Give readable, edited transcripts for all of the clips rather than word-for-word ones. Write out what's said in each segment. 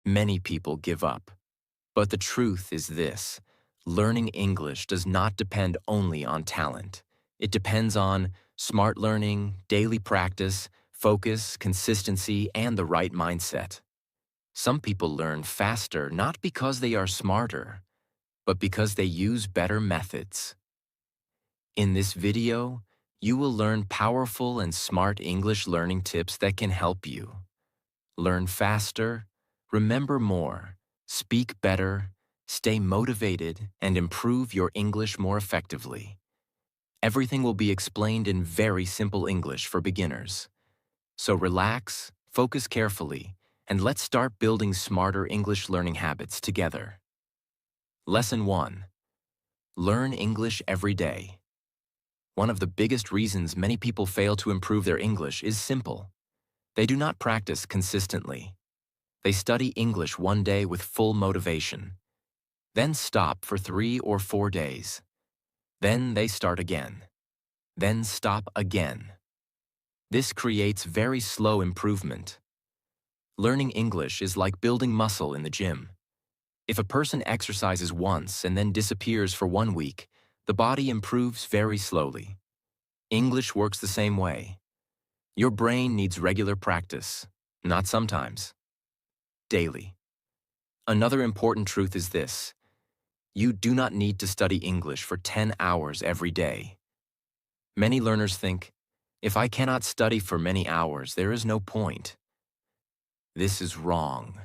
Many people give up. But the truth is this: learning English does not depend only on talent. It depends on smart learning, daily practice, focus, consistency, and the right mindset. Some people learn faster not because they are smarter, but because they use better methods. In this video, you will learn powerful and smart English learning tips that can help you learn faster, remember more, speak better, stay motivated, and improve your English more effectively. Everything will be explained in very simple English for beginners. So relax, focus carefully, and let's start building smarter English learning habits together. Lesson 1. Learn English every day. One of the biggest reasons many people fail to improve their English is simple. They do not practice consistently. They study English one day with full motivation, then stop for 3 or 4 days. Then they start again, then stop again. This creates very slow improvement. Learning English is like building muscle in the gym. If a person exercises once and then disappears for 1 week, the body improves very slowly. English works the same way. Your brain needs regular practice, not sometimes. Daily. Another important truth is this: you do not need to study English for 10 hours every day. Many learners think, if I cannot study for many hours, there is no point. This is wrong.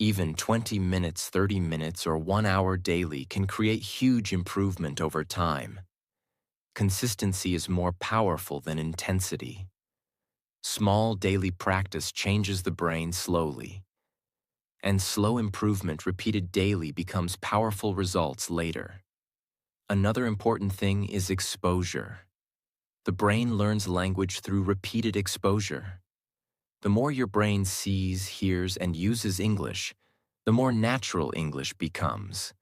Even 20 minutes, 30 minutes, or 1 hour daily can create huge improvement over time. Consistency is more powerful than intensity. Small daily practice changes the brain slowly. And slow improvement repeated daily becomes powerful results later. Another important thing is exposure. The brain learns language through repeated exposure. The more your brain sees, hears, and uses English, the more natural English becomes.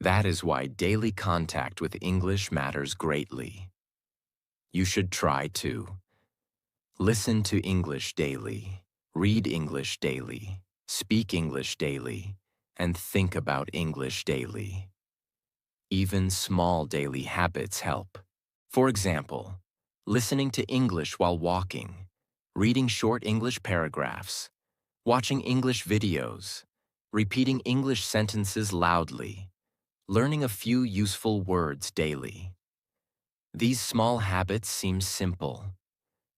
That is why daily contact with English matters greatly. You should try to listen to English daily, read English daily, speak English daily, and think about English daily. Even small daily habits help. For example, listening to English while walking, reading short English paragraphs, watching English videos, repeating English sentences loudly, learning a few useful words daily. These small habits seem simple,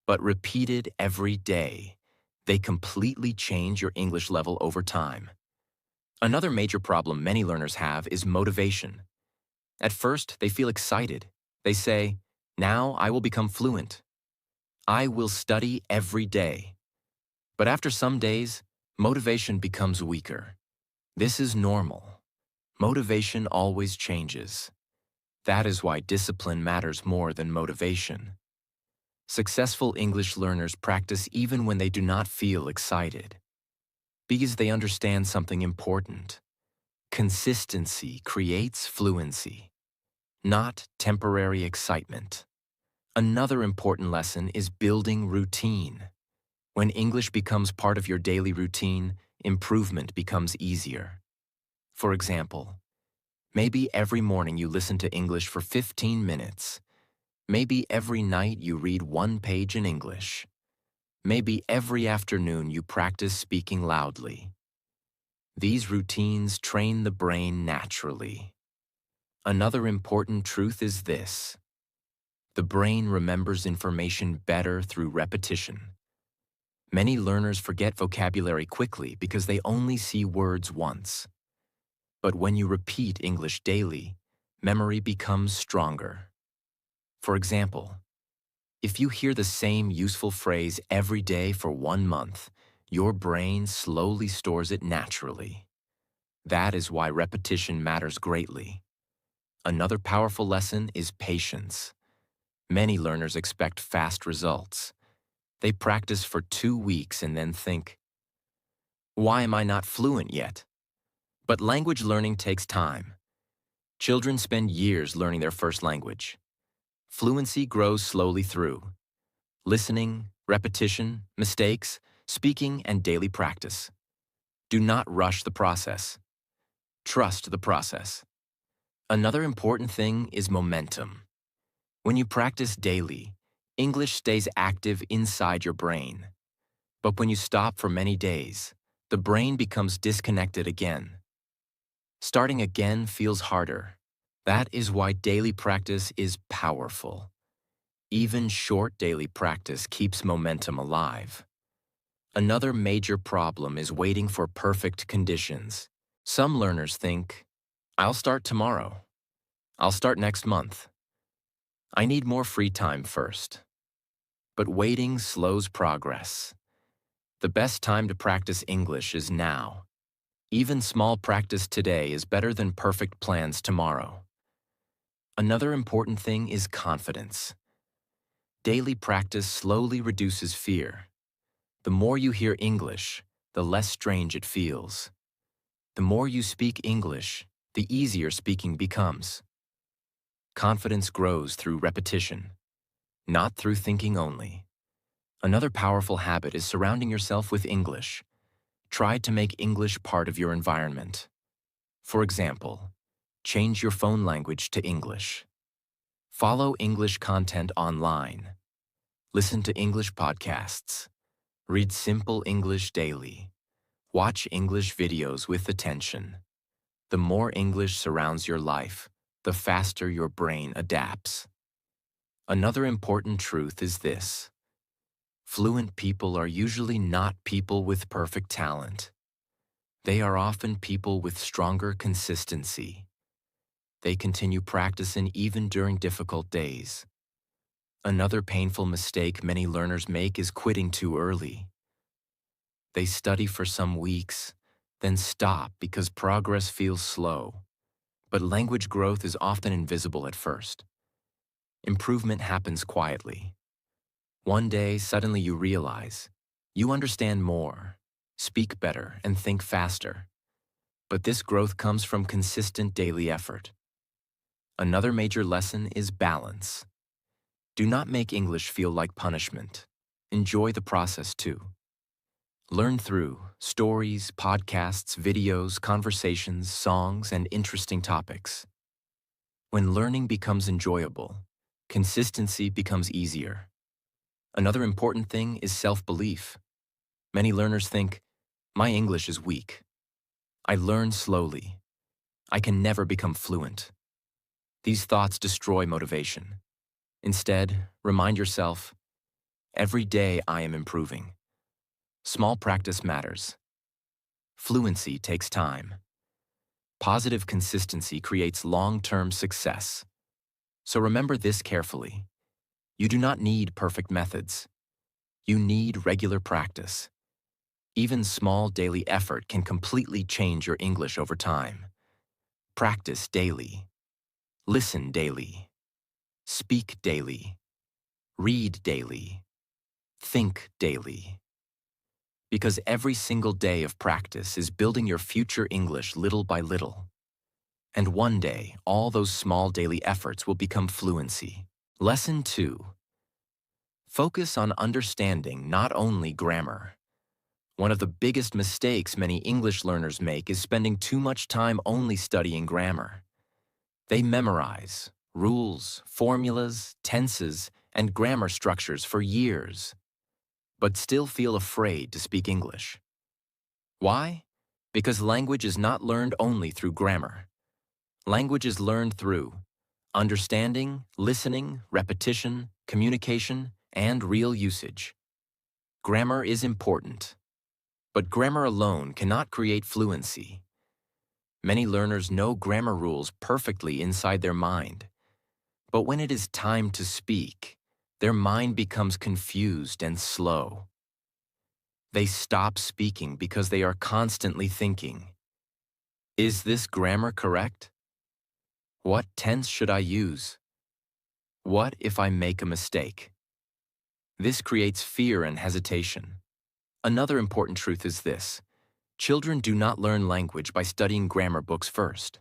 but repeated every day, they completely change your English level over time. Another major problem many learners have is motivation. At first, they feel excited. They say, "Now I will become fluent. I will study every day." But after some days, motivation becomes weaker. This is normal. Motivation always changes. That is why discipline matters more than motivation. Successful English learners practice even when they do not feel excited, because they understand something important. Consistency creates fluency, not temporary excitement. Another important lesson is building routine. When English becomes part of your daily routine, improvement becomes easier. For example, maybe every morning you listen to English for 15 minutes. Maybe every night you read 1 page in English. Maybe every afternoon you practice speaking loudly. These routines train the brain naturally. Another important truth is this: the brain remembers information better through repetition. Many learners forget vocabulary quickly because they only see words once. But when you repeat English daily, memory becomes stronger. For example, if you hear the same useful phrase every day for 1 month, your brain slowly stores it naturally. That is why repetition matters greatly. Another powerful lesson is patience. Many learners expect fast results. They practice for 2 weeks and then think, "Why am I not fluent yet?" But language learning takes time. Children spend years learning their first language. Fluency grows slowly through listening, repetition, mistakes, speaking, and daily practice. Do not rush the process. Trust the process. Another important thing is momentum. When you practice daily, English stays active inside your brain. But when you stop for many days, the brain becomes disconnected again. Starting again feels harder. That is why daily practice is powerful. Even short daily practice keeps momentum alive. Another major problem is waiting for perfect conditions. Some learners think, I'll start tomorrow. I'll start next month. I need more free time first. But waiting slows progress. The best time to practice English is now. Even small practice today is better than perfect plans tomorrow. Another important thing is confidence. Daily practice slowly reduces fear. The more you hear English, the less strange it feels. The more you speak English, the easier speaking becomes. Confidence grows through repetition, not through thinking only. Another powerful habit is surrounding yourself with English. Try to make English part of your environment. For example, change your phone language to English. Follow English content online. Listen to English podcasts. Read simple English daily. Watch English videos with attention. The more English surrounds your life, the faster your brain adapts. Another important truth is this. Fluent people are usually not people with perfect talent. They are often people with stronger consistency. They continue practicing even during difficult days. Another painful mistake many learners make is quitting too early. They study for some weeks, then stop because progress feels slow. But language growth is often invisible at first. Improvement happens quietly. One day, suddenly you realize you understand more, speak better, and think faster. But this growth comes from consistent daily effort. Another major lesson is balance. Do not make English feel like punishment. Enjoy the process too. Learn through stories, podcasts, videos, conversations, songs, and interesting topics. When learning becomes enjoyable, consistency becomes easier. Another important thing is self-belief. Many learners think, my English is weak. I learn slowly. I can never become fluent. These thoughts destroy motivation. Instead, remind yourself, every day I am improving. Small practice matters. Fluency takes time. Positive consistency creates long-term success. So remember this carefully. You do not need perfect methods. You need regular practice. Even small daily effort can completely change your English over time. Practice daily. Listen daily. Speak daily. Read daily. Think daily. Because every single day of practice is building your future English little by little. And one day, all those small daily efforts will become fluency. Lesson 2. Focus on understanding not only grammar. One of the biggest mistakes many English learners make is spending too much time only studying grammar. They memorize rules, formulas, tenses, and grammar structures for years, but still feel afraid to speak English. Why? Because language is not learned only through grammar. Language is learned through understanding, listening, repetition, communication, and real usage. Grammar is important, but grammar alone cannot create fluency. Many learners know grammar rules perfectly inside their mind, but when it is time to speak, their mind becomes confused and slow. They stop speaking because they are constantly thinking, is this grammar correct? What tense should I use? What if I make a mistake? This creates fear and hesitation. Another important truth is this. Children do not learn language by studying grammar books first.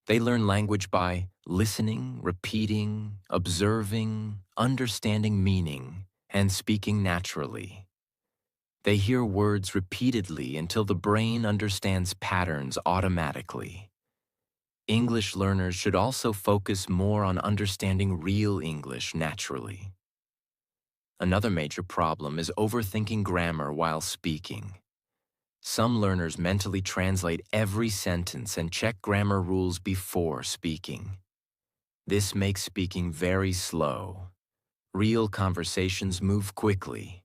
They learn language by listening, repeating, observing, understanding meaning, and speaking naturally. They hear words repeatedly until the brain understands patterns automatically. English learners should also focus more on understanding real English naturally. Another major problem is overthinking grammar while speaking. Some learners mentally translate every sentence and check grammar rules before speaking. This makes speaking very slow. Real conversations move quickly.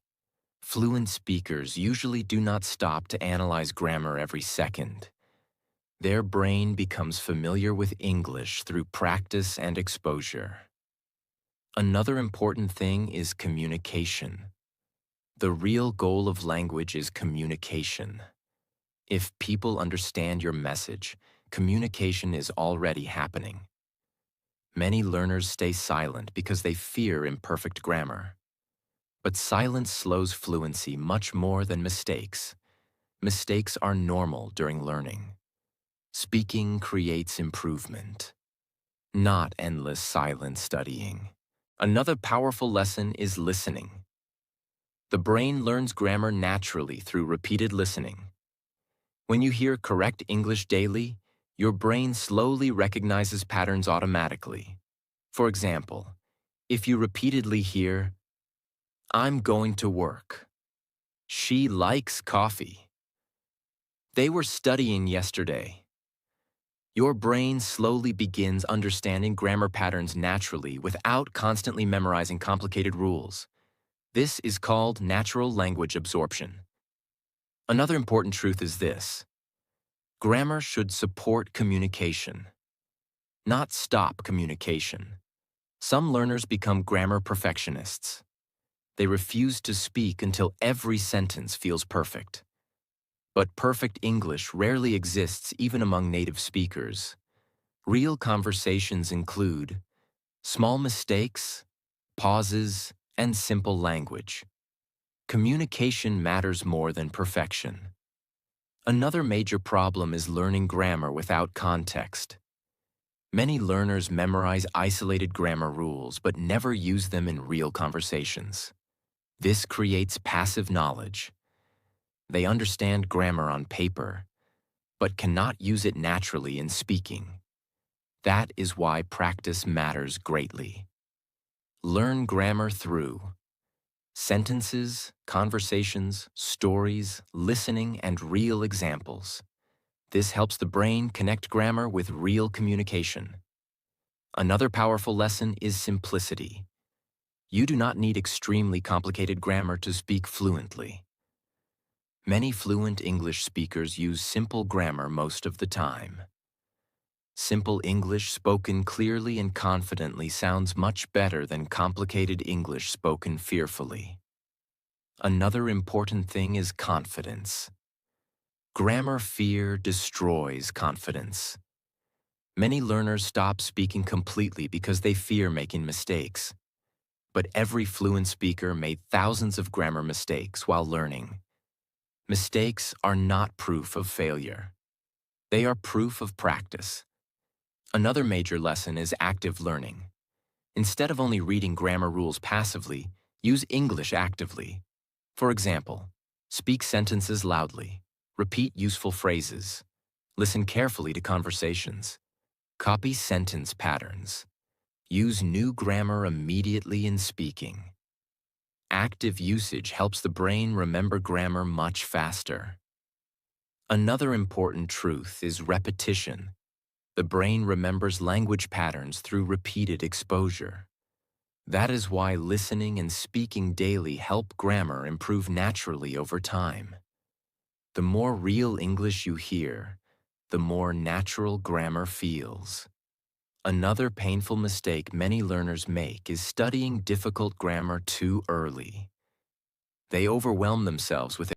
Fluent speakers usually do not stop to analyze grammar every second. Their brain becomes familiar with English through practice and exposure. Another important thing is communication. The real goal of language is communication. If people understand your message, communication is already happening. Many learners stay silent because they fear imperfect grammar. But silence slows fluency much more than mistakes. Mistakes are normal during learning. Speaking creates improvement, not endless silent studying. Another powerful lesson is listening. The brain learns grammar naturally through repeated listening. When you hear correct English daily, your brain slowly recognizes patterns automatically. For example, if you repeatedly hear, "I'm going to work," "She likes coffee," "They were studying yesterday," your brain slowly begins understanding grammar patterns naturally without constantly memorizing complicated rules. This is called natural language absorption. Another important truth is this: grammar should support communication, not stop communication. Some learners become grammar perfectionists. They refuse to speak until every sentence feels perfect. But perfect English rarely exists even among native speakers. Real conversations include small mistakes, pauses, and simple language. Communication matters more than perfection. Another major problem is learning grammar without context. Many learners memorize isolated grammar rules but never use them in real conversations. This creates passive knowledge. They understand grammar on paper, but cannot use it naturally in speaking. That is why practice matters greatly. Learn grammar through sentences, conversations, stories, listening, and real examples. This helps the brain connect grammar with real communication. Another powerful lesson is simplicity. You do not need extremely complicated grammar to speak fluently. Many fluent English speakers use simple grammar most of the time. Simple English spoken clearly and confidently sounds much better than complicated English spoken fearfully. Another important thing is confidence. Grammar fear destroys confidence. Many learners stop speaking completely because they fear making mistakes. But every fluent speaker made thousands of grammar mistakes while learning. Mistakes are not proof of failure. They are proof of practice. Another major lesson is active learning. Instead of only reading grammar rules passively, use English actively. For example, speak sentences loudly, repeat useful phrases, listen carefully to conversations, copy sentence patterns, use new grammar immediately in speaking. Active usage helps the brain remember grammar much faster. Another important truth is repetition. The brain remembers language patterns through repeated exposure. That is why listening and speaking daily help grammar improve naturally over time. The more real English you hear, the more natural grammar feels. Another painful mistake many learners make is studying difficult grammar too early. They overwhelm themselves with